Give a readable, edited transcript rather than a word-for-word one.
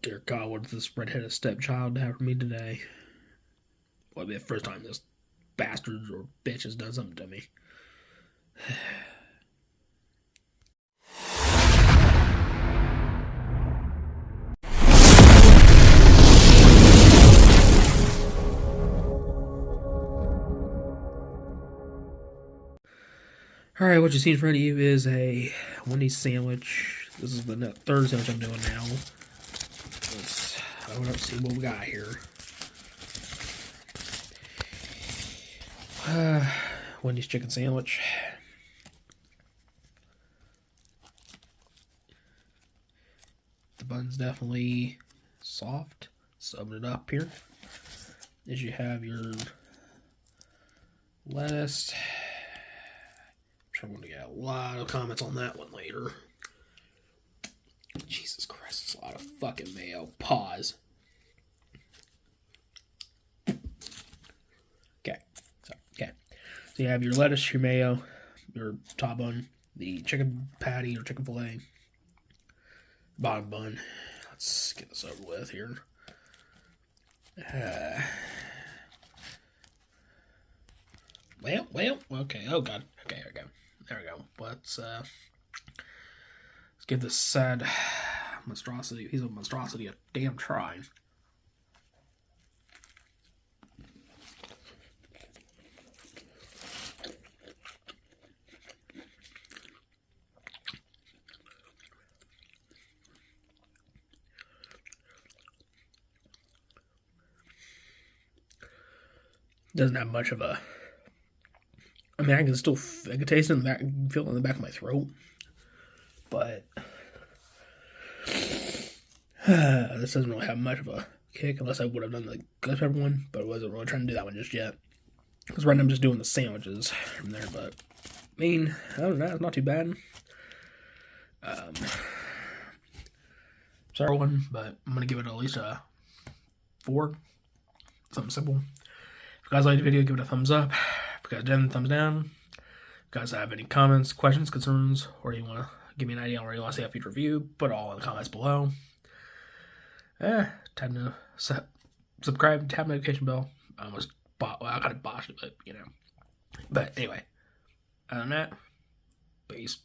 dear God, what does this redheaded stepchild have for me today? Well, it'll be the first time this bastard or bitch has done something to me. Alright, what you see in front of you is a Wendy sandwich. This is the third sandwich I'm doing now. Let's open up and see what we got here. Wendy's chicken sandwich. The bun's definitely soft. Let's open it up here. As you have your lettuce. I'm going to get a lot of comments on that one later. Jesus Christ, it's a lot of fucking mayo. Pause. Okay. So you have your lettuce, your mayo, your top bun, the chicken patty or chicken fillet, bottom bun. Let's get this over with here. Well, okay. Oh, God. Okay, there we go. Let's give this sad monstrosity. He's a monstrosity a damn try. Doesn't have much of a. I mean, I can taste it in the back, feel it in the back of my throat, but this doesn't really have much of a kick unless I would have done the ghost pepper one, but I wasn't really trying to do that one just yet. Because right now I'm just doing the sandwiches from there, but I mean, other than that, it's not too bad. Sorry one, but I'm going to give it at least a 4. Something simple. If you guys liked the video, give it a thumbs up. If you guys didn't, thumbs down. If you guys have any comments, questions, concerns, or you want to give me an idea on where you want to see a future review, put it all in the comments below. Time to subscribe, tap the notification bell. I kind of botched it, but you know. But anyway, other than that, peace.